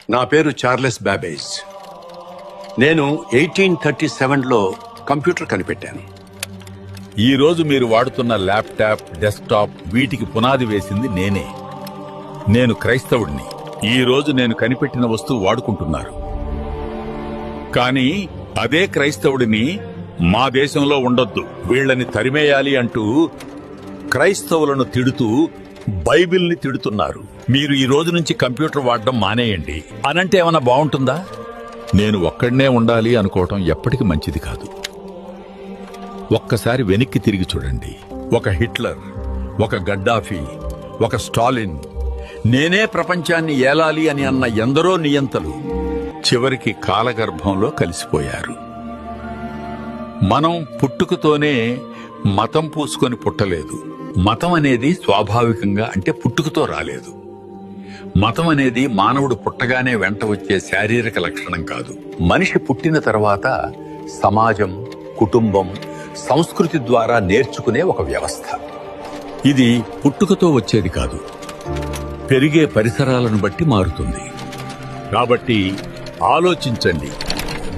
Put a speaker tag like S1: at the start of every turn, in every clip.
S1: నా పేరు Charles Babbage. నేను 1837లో కంప్యూటర్ కనిపెట్టాను.
S2: ఈ రోజు మీరు వాడుతున్న ల్యాప్టాప్, డెస్క్టాప్ వీటికి పునాది వేసింది నేనే. నేను క్రైస్తవుడిని. ఈ రోజు నేను కనిపెట్టిన వస్తువు వాడుకుంటున్నారు. కానీ అదే క్రైస్తవుడిని మా దేశంలో ఉండొద్దు, వీళ్ళని తరిమేయాలి అంటూ క్రైస్తవులను తిడుతూ బైబిల్ని తిడుతున్నారు. మీరు ఈ రోజు నుంచి కంప్యూటర్ వాడడం మానేయండి అనంటే ఏమన్నా బాగుంటుందా? నేను ఒక్కడనే ఉండాలి అనుకోవటం ఎప్పటికీ మంచిది కాదు. ఒక్కసారి వెనక్కి తిరిగి చూడండి. ఒక హిట్లర్, ఒక గడ్డాఫీ, ఒక స్టాలిన్, నేనే ప్రపంచాన్ని ఏలాలి అని అన్న ఎందరో నియంతలు చివరికి కాలగర్భంలో కలిసిపోయారు. మనం పుట్టుకతోనే మతం పూసుకొని పుట్టలేదు. మతం అనేది స్వాభావికంగా, అంటే పుట్టుకతో రాలేదు. మతం అనేది మానవుడు పుట్టగానే వెంట వచ్చే శారీరక లక్షణం కాదు. మనిషి పుట్టిన తర్వాత సమాజం, కుటుంబం, సంస్కృతి ద్వారా నేర్చుకునే ఒక వ్యవస్థ. ఇది పుట్టుకతో వచ్చేది కాదు, పెరిగే పరిసరాలను బట్టి మారుతుంది. కాబట్టి ఆలోచించండి.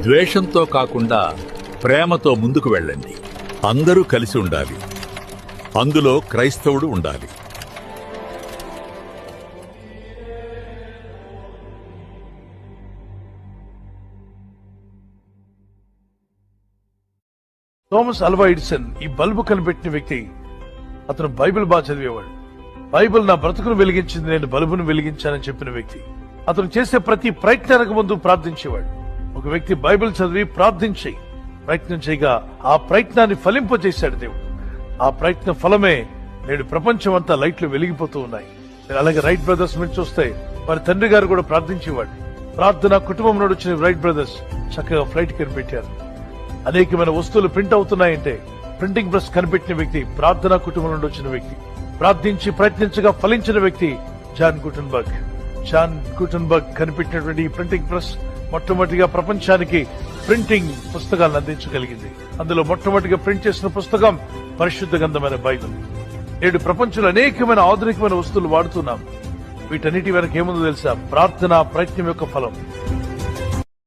S2: ద్వేషంతో కాకుండా ప్రేమతో ముందుకు వెళ్ళండి. అందరూ కలిసి ఉండాలి. అందులో క్రైస్తవుడు ఉండాలి.
S3: థామస్ అల్వా ఎడిసన్ ఈ బల్బు కనిపెట్టిన వ్యక్తి. అతను బైబిల్ బాగా చదివేవాడు. బైబిల్ నా బ్రతుకును వెలిగించింది, నేను బల్బును వెలిగించానని చెప్పిన వ్యక్తి. అతను చేసే ప్రతి ప్రయత్నానికి ముందు ప్రార్థించేవాడు. ఒక వ్యక్తి బైబిల్ చదివి ప్రార్థించి ప్రయత్నం చేయగా ఆ ప్రయత్నాన్ని ఫలింపజేశాడు దేవుడు. ఆ ప్రయత్న ఫలమే నేడు ప్రపంచం అంతా లైట్లు వెలిగిపోతూ ఉన్నాయి. అలాగే రైట్ బ్రదర్స్ మీరు చూస్తే వారి తండ్రి గారు కూడా ప్రార్థించేవాడు. ప్రార్థన కుటుంబం నుండి వచ్చిన రైట్ బ్రదర్స్ చక్కగా ఫ్లైట్ కనిపెట్టారు. అనేకమైన వస్తువులు ప్రింట్ అవుతున్నాయంటే ప్రింటింగ్ ప్రెస్ కనిపెట్టిన వ్యక్తి ప్రార్థనా కుటుంబం నుండి వచ్చిన వ్యక్తి. ప్రార్థించి ప్రయత్నించగా ఫలించిన వ్యక్తి జాన్ గుటెన్బర్గ్. జాన్ గుటెన్బర్గ్ కనిపెట్టినటువంటి ఈ ప్రింటింగ్ ప్రెస్ మొట్టమొదటిగా ప్రపంచానికి ప్రింటింగ్ పుస్తకాలను అందించగలిగింది. అందులో మొట్టమొదటిగా ప్రింట్ చేసిన పుస్తకం పరిశుద్ధ గ్రంథమైన బైబిల్. నేడు ప్రపంచంలో అనేకమైన ఆధునికమైన వస్తువులు వాడుతున్నాం. వీటన్నిటి వెనక ఏముందో తెలుసా? ప్రార్థన ప్రయత్నం యొక్క ఫలం.